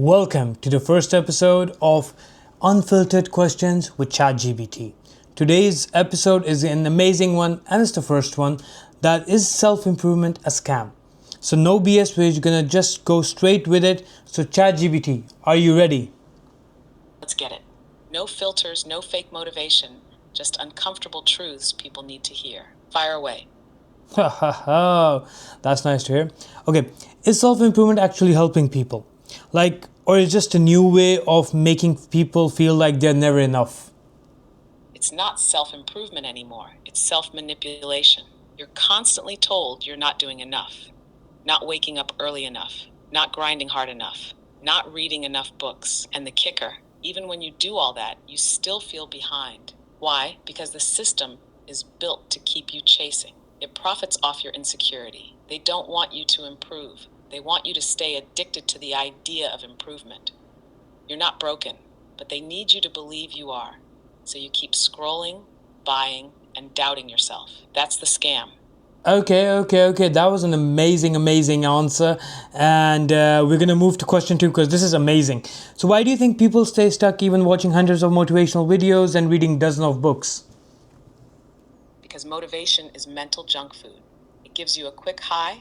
Welcome to the first episode of Unfiltered Questions with ChatGPT. Today's episode is an amazing one and it's the first one that is self-improvement a scam. So no BS, we're gonna just go straight with it. So ChatGPT, are you ready? Let's get it. No filters, no fake motivation, just uncomfortable truths people need to hear. Fire away. Ha ha ha, that's nice to hear. Okay, is self-improvement actually helping people? Or is it just a new way of making people feel like they're never enough? It's not self-improvement anymore. It's self-manipulation. You're constantly told you're not doing enough, not waking up early enough, not grinding hard enough, not reading enough books. And the kicker, even when you do all that, you still feel behind. Why? Because the system is built to keep you chasing. It profits off your insecurity. They don't want you to improve. They want you to stay addicted to the idea of improvement. You're not broken, but they need you to believe you are. So you keep scrolling, buying, and doubting yourself. That's the scam. Okay. That was an amazing answer. And we're going to move to question two because this is amazing. So, why do you think people stay stuck even watching hundreds of motivational videos and reading dozens of books? Because motivation is mental junk food. It gives you a quick high,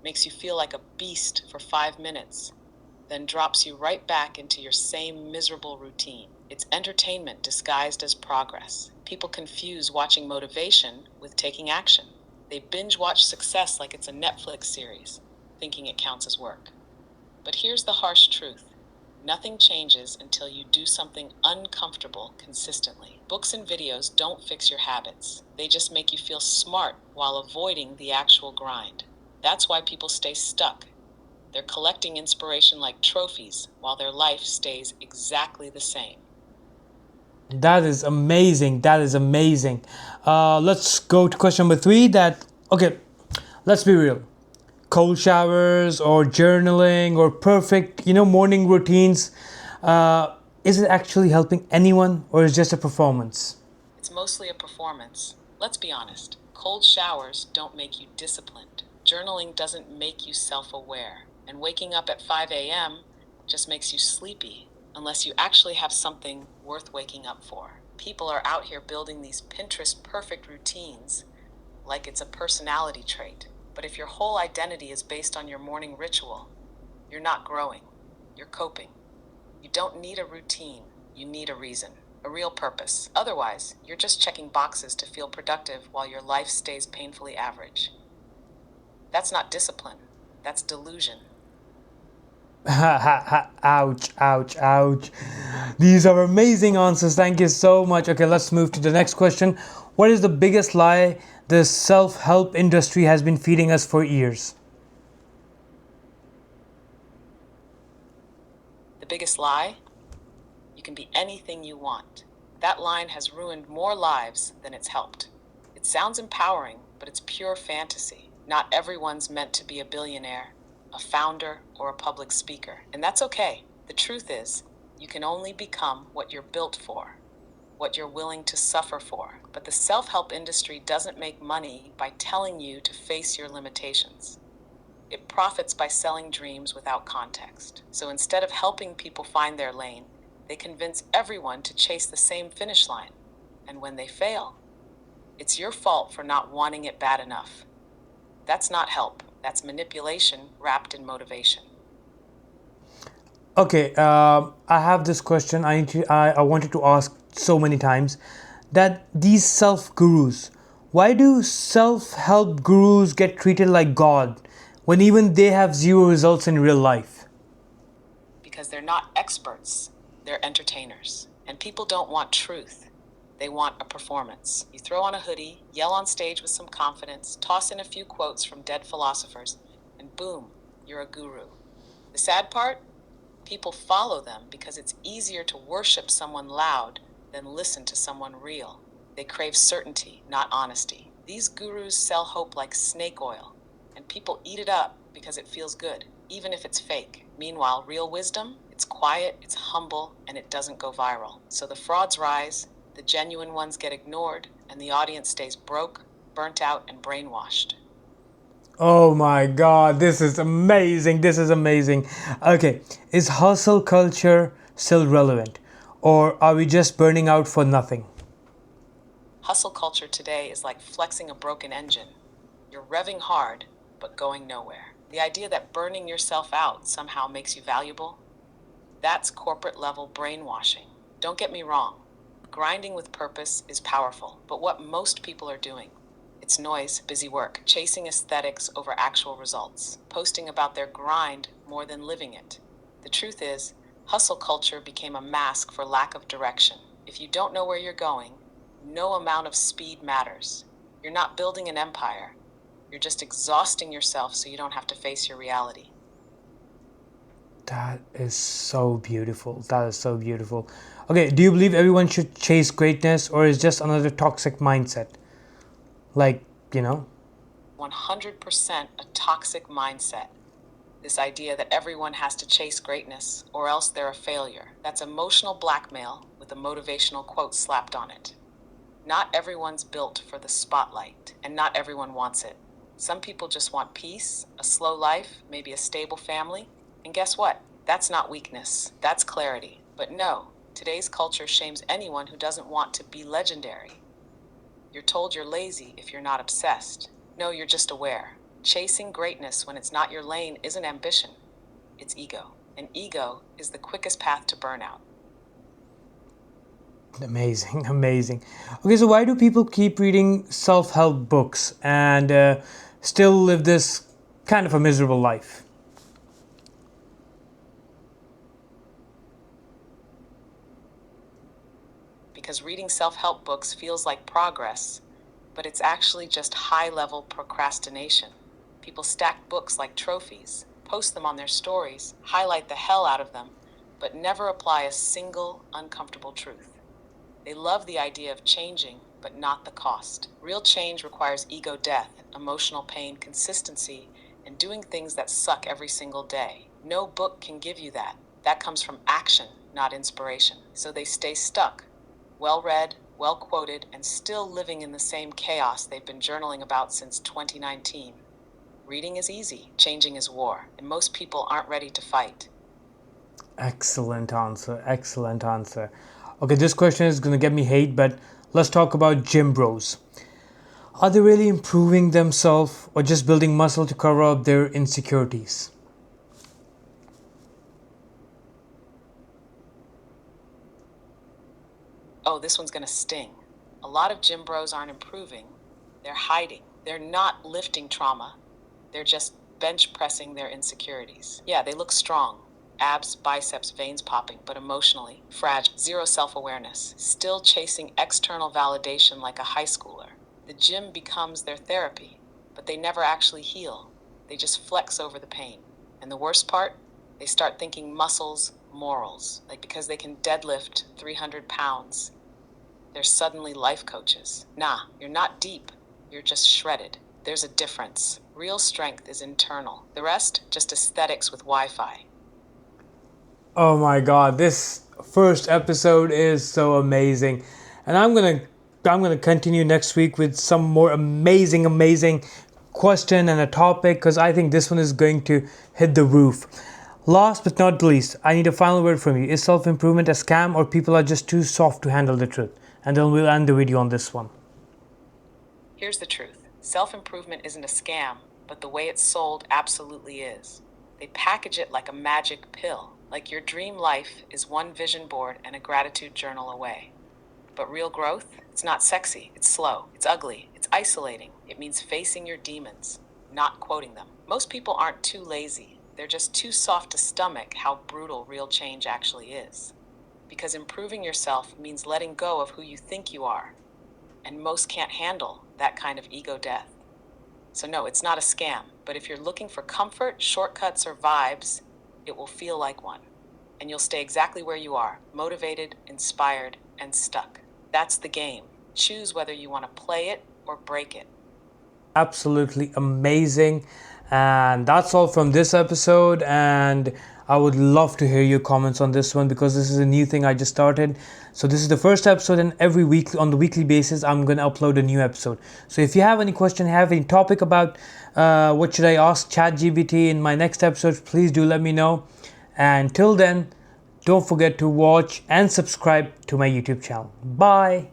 makes you feel like a beast for 5 minutes, then drops you right back into your same miserable routine. It's entertainment disguised as progress. People confuse watching motivation with taking action. They binge watch success like it's a Netflix series, thinking it counts as work. But here's the harsh truth. Nothing changes until you do something uncomfortable consistently. Books and videos don't fix your habits. They just make you feel smart while avoiding the actual grind. That's why people stay stuck. They're collecting inspiration like trophies while their life stays exactly the same. That is amazing. Let's go to question number three. Let's be real. Cold showers or journaling or perfect, morning routines. Is it actually helping anyone or is it just a performance? It's mostly a performance. Let's be honest. Cold showers don't make you disciplined. Journaling doesn't make you self-aware. And waking up at 5 a.m. just makes you sleepy, unless you actually have something worth waking up for. People are out here building these Pinterest perfect routines like it's a personality trait. But if your whole identity is based on your morning ritual, you're not growing. You're coping. You don't need a routine. You need a reason, a real purpose. Otherwise, you're just checking boxes to feel productive while your life stays painfully average. That's not discipline. That's delusion. Ouch. These are amazing answers. Thank you so much. Okay, let's move to the next question. What is the biggest lie the self-help industry has been feeding us for years? The biggest lie? You can be anything you want. That line has ruined more lives than it's helped. It sounds empowering, but it's pure fantasy. Not everyone's meant to be a billionaire, a founder, or a public speaker. And that's okay. The truth is, you can only become what you're built for, what you're willing to suffer for. But the self-help industry doesn't make money by telling you to face your limitations. It profits by selling dreams without context. So instead of helping people find their lane, they convince everyone to chase the same finish line. And when they fail, it's your fault for not wanting it bad enough. That's not help. That's manipulation wrapped in motivation. Okay, I have this question I wanted to ask so many times that these self-gurus, why do self-help gurus get treated like God when even they have zero results in real life? Because they're not experts, they're entertainers. And people don't want truth. They want a performance. You throw on a hoodie, yell on stage with some confidence, toss in a few quotes from dead philosophers, and boom, you're a guru. The sad part? People follow them because it's easier to worship someone loud than listen to someone real. They crave certainty, not honesty. These gurus sell hope like snake oil, and people eat it up because it feels good, even if it's fake. Meanwhile, real wisdom, it's quiet, it's humble, and it doesn't go viral. So the frauds rise, the genuine ones get ignored, and the audience stays broke, burnt out, and brainwashed. Oh my God, this is amazing. This is amazing. Okay, is hustle culture still relevant? Or are we just burning out for nothing? Hustle culture today is like flexing a broken engine. You're revving hard, but going nowhere. The idea that burning yourself out somehow makes you valuable, that's corporate level brainwashing. Don't get me wrong, grinding with purpose is powerful, but what most people are doing, it's noise, busy work, chasing aesthetics over actual results, posting about their grind more than living it. The truth is, hustle culture became a mask for lack of direction. If you don't know where you're going, no amount of speed matters. You're not building an empire. You're just exhausting yourself so you don't have to face your reality. That is so beautiful. That is so beautiful. Okay, do you believe everyone should chase greatness or is just another toxic mindset? Like, you know? 100% a toxic mindset. This idea that everyone has to chase greatness or else they're a failure. That's emotional blackmail with a motivational quote slapped on it. Not everyone's built for the spotlight, and not everyone wants it. Some people just want peace, a slow life, maybe a stable family. And guess what? That's not weakness, that's clarity. But no, today's culture shames anyone who doesn't want to be legendary. You're told you're lazy if you're not obsessed. No, you're just aware. Chasing greatness when it's not your lane isn't ambition, it's ego. And ego is the quickest path to burnout. Amazing, amazing. Okay, so why do people keep reading self help books and still live this kind of a miserable life? Because reading self help books feels like progress, but it's actually just high level procrastination. People stack books like trophies, post them on their stories, highlight the hell out of them, but never apply a single uncomfortable truth. They love the idea of changing, but not the cost. Real change requires ego death, emotional pain, consistency, and doing things that suck every single day. No book can give you that. That comes from action, not inspiration. So they stay stuck, well read, well quoted, and still living in the same chaos they've been journaling about since 2019. Reading is easy, changing is war, and most people aren't ready to fight. Excellent answer, excellent answer. Okay, this question is gonna get me hate, but let's talk about gym bros. Are they really improving themselves or just building muscle to cover up their insecurities? Oh, this one's gonna sting. A lot of gym bros aren't improving, they're hiding. They're not lifting trauma, they're just bench pressing their insecurities. Yeah, they look strong. Abs, biceps, veins popping, but emotionally fragile, zero self awareness, still chasing external validation like a high schooler. The gym becomes their therapy, but they never actually heal. They just flex over the pain. And the worst part? They start thinking muscles, morals. Like because they can deadlift 300 pounds, they're suddenly life coaches. Nah, you're not deep, you're just shredded. There's a difference. Real strength is internal. The rest, just aesthetics with Wi Fi. Oh my god, this first episode is so amazing. And I'm gonna continue next week with some more amazing question and a topic because I think this one is going to hit the roof. Last but not least, I need a final word from you. Is self-improvement a scam or people are just too soft to handle the truth? And then we'll end the video on this one. Here's the truth, self improvement isn't a scam, but the way it's sold absolutely is. They package it like a magic pill, like your dream life is one vision board and a gratitude journal away. But real growth, it's not sexy, it's slow, it's ugly, it's isolating. It means facing your demons, not quoting them. Most people aren't too lazy, they're just too soft to stomach how brutal real change actually is. Because improving yourself means letting go of who you think you are, and most can't handle that kind of ego death. So, no, it's not a scam, but if you're looking for comfort, shortcuts, or vibes, it will feel like one. And you'll stay exactly where you are, motivated, inspired, and stuck. That's the game. Choose whether you want to play it or break it. Absolutely amazing. And that's all from this episode. And I would love to hear your comments on this one because this is a new thing I just started. So this is the first episode, and every week on the weekly basis I'm going to upload a new episode. So if you have any question, have any topic about what should I ask ChatGPT in my next episode, please do let me know. And till then, don't forget to watch and subscribe to my YouTube channel. Bye.